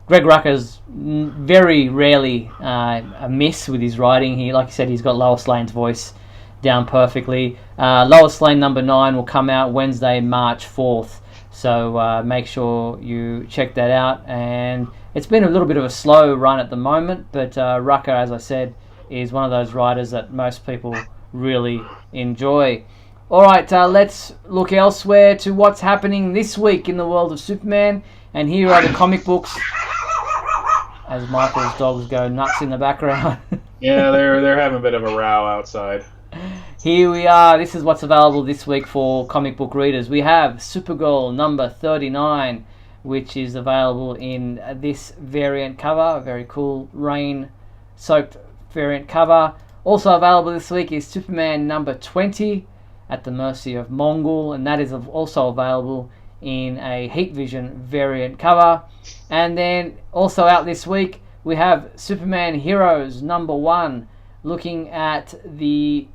Greg Rucka's very rarely a miss with his writing. He, like you said, he's got Lois Lane's voice down perfectly. Lois Lane number 9 will come out Wednesday, March 4th. So make sure you check that out. And it's been a little bit of a slow run at the moment, but Rucka, as I said, is one of those writers that most people really enjoy. Alright, let's look elsewhere to what's happening this week in the world of Superman. And here are the comic books, as Michael's dogs go nuts in the background. Yeah, they're having a bit of a row outside. Here we are. This is what's available this week for comic book readers. We have Supergirl number 39, which is available in this variant cover. A very cool rain-soaked variant cover. Also available this week is Superman number 20, At the Mercy of Mongol, and that is also available in a Heat Vision variant cover. And then also out this week we have Superman Heroes number 1, looking at the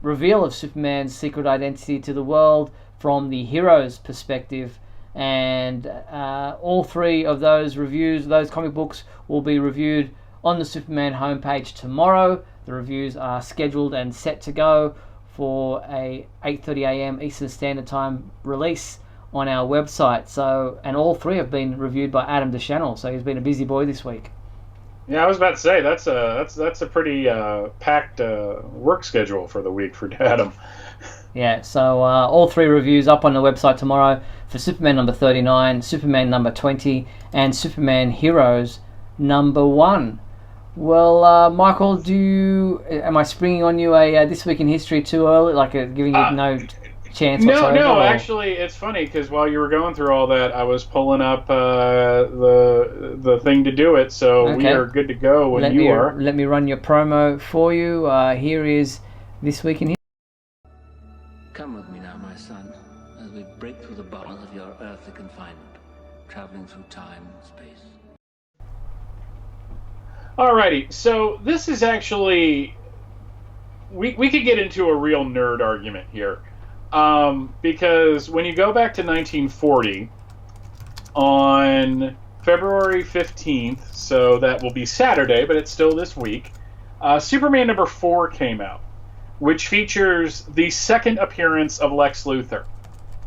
reveal of Superman's secret identity to the world from the hero's perspective. And all 3 of those reviews, those comic books, will be reviewed on the Superman homepage tomorrow. The reviews are scheduled and set to go for a 8:30 a.m. Eastern Standard Time release on our website. So, and all 3 have been reviewed by Adam DeChannel, so he's been a busy boy this week. Yeah, I was about to say that's a pretty packed work schedule for the week for Adam. Yeah, so all 3 reviews up on the website tomorrow for Superman number 39, Superman number 20, and Superman Heroes number 1. Well, Michael, am I springing on you a This Week in History too early, like giving you no chance whatsoever? No, actually, it's funny because while you were going through all that, I was pulling up the thing to do it, so okay. We are good to go when you are. Let me run your promo for you. Here is This Week in History. Come with me now, my son, as we break through the bonds of your earthly confinement, traveling through time and space. Alrighty, so this is actually... We could get into a real nerd argument here. Because when you go back to 1940, on February 15th, so that will be Saturday, but it's still this week, Superman number 4 came out, which features the second appearance of Lex Luthor.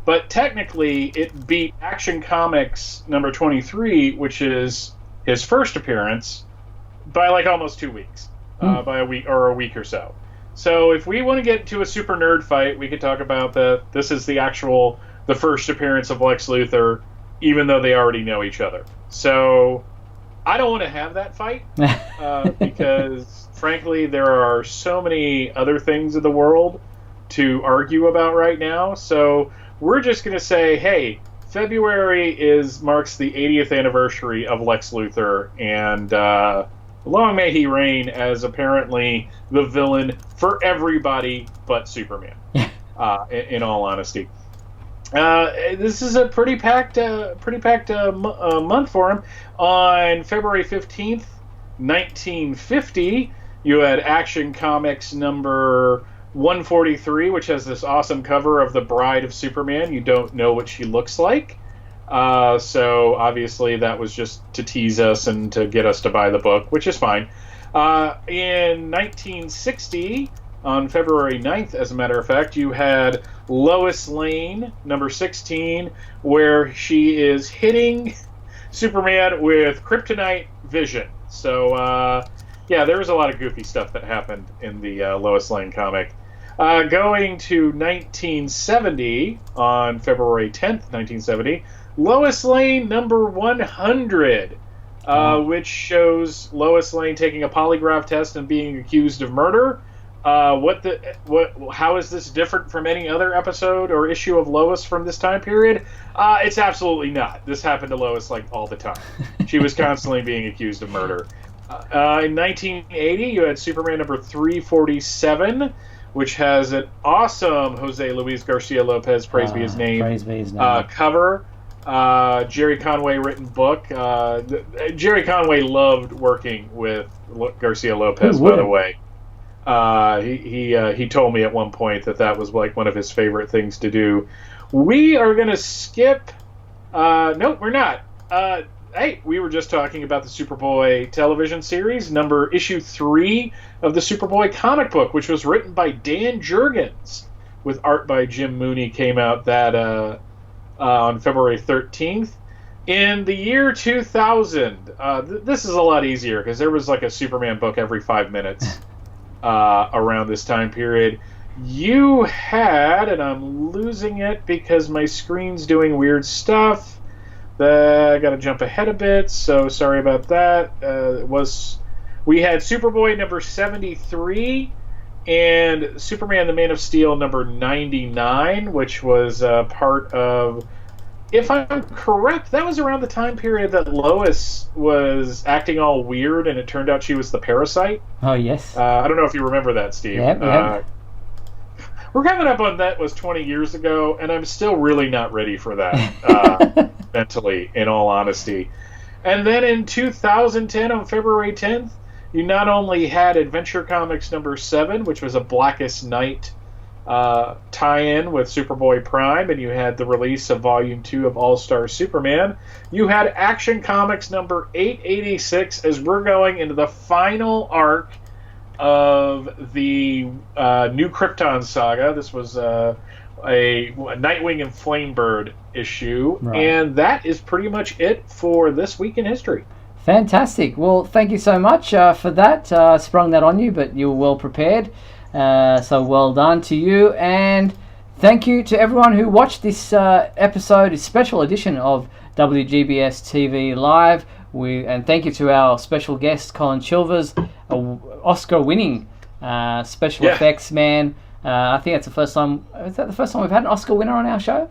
But technically, it beat Action Comics number 23, which is his first appearance, by like almost 2 weeks, by a week or so. So if we want to get to a super nerd fight, we could talk about that. This is the first appearance of Lex Luthor, even though they already know each other. So I don't want to have that fight because, frankly, there are so many other things in the world to argue about right now. So we're just going to say, hey, February marks the 80th anniversary of Lex Luthor, and long may he reign as apparently the villain for everybody but Superman. In all honesty, this is a pretty packed month for him. On February 15th, 1950, you had Action Comics number 143, which has this awesome cover of the Bride of Superman. You don't know what she looks like. So obviously that was just to tease us and to get us to buy the book, which is fine. In 1960, on February 9th, as a matter of fact, you had Lois Lane, number 16, where she is hitting Superman with kryptonite vision. So, yeah, there was a lot of goofy stuff that happened in the Lois Lane comic. Going to 1970, on February 10th, 1970, Lois Lane number 100, which shows Lois Lane taking a polygraph test and being accused of murder. How is this different from any other episode or issue of Lois from this time period? It's absolutely not. This happened to Lois like all the time. She was constantly being accused of murder. In 1980, you had Superman number 347, which has an awesome Jose Luis Garcia Lopez, praise be his name, cover. Jerry Conway written book. Jerry Conway loved working with Garcia Lopez, by the way. He told me at one point that was like one of his favorite things to do. We are going to skip. No, we're not. Hey, we were just talking about the Superboy television series, issue 3 of the Superboy comic book, which was written by Dan Jurgens with art by Jim Mooney. Came out on February 13th. In the year 2000, this is a lot easier because there was like a Superman book every 5 minutes. Around this time period, you had, and I'm losing it because my screen's doing weird stuff. I got to jump ahead a bit, so sorry about that. We had Superboy number 73 and Superman the Man of Steel number 99, which was part of, if I'm correct, that was around the time period that Lois was acting all weird and it turned out she was the Parasite. Oh, yes. I don't know if you remember that, Steve. Yep. We're coming up on that was 20 years ago, and I'm still really not ready for that mentally, in all honesty. And then in 2010, on February 10th, you not only had Adventure Comics number 7, which was a Blackest Night tie-in with Superboy Prime, and you had the release of Volume 2 of All-Star Superman. You had Action Comics number 886 as we're going into the final arc of the New Krypton saga. This was a Nightwing and Flamebird issue, and that is pretty much it for this week in history. Fantastic. Well, thank you so much for that. Sprung that on you, but you were well prepared. So well done to you, and thank you to everyone who watched this episode, this special edition of WGBS TV Live. And thank you to our special guest, Colin Chilvers, Oscar-winning special effects man. I think that's the first time. Is that the first time we've had an Oscar winner on our show?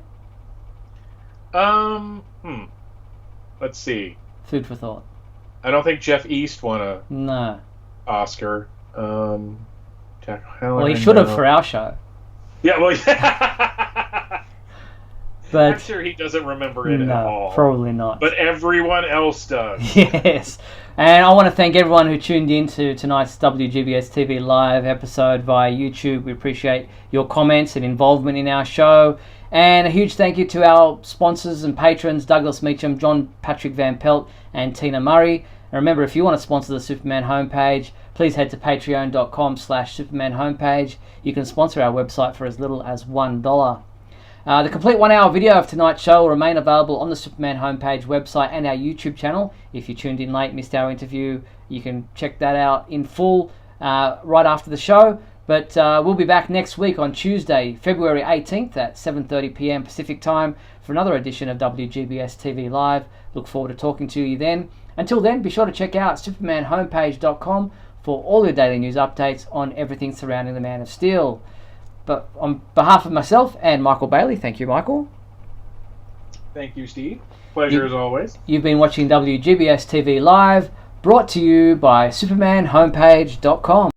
Let's see. Food for thought. I don't think Jeff East won a Oscar. Jack Halloran, well, he should have for our show. Yeah, well, but I'm sure he doesn't remember it at all. Probably not. But everyone else does. Yes. And I want to thank everyone who tuned in to tonight's WGBS TV Live episode via YouTube. We appreciate your comments and involvement in our show. And a huge thank you to our sponsors and patrons, Douglas Meacham, John Patrick Van Pelt, and Tina Murray. And remember, if you want to sponsor the Superman homepage, please head to patreon.com/Superman homepage. You can sponsor our website for as little as $1. The complete 1-hour video of tonight's show will remain available on the Superman homepage website and our YouTube channel. If you tuned in late, missed our interview, you can check that out in full right after the show. But we'll be back next week on Tuesday, February 18th at 7:30 p.m. Pacific Time for another edition of WGBS TV Live. Look forward to talking to you then. Until then, be sure to check out supermanhomepage.com for all your daily news updates on everything surrounding the Man of Steel. But on behalf of myself and Michael Bailey, thank you, Michael. Thank you, Steve. Pleasure as always. You've been watching WGBS TV Live, brought to you by supermanhomepage.com.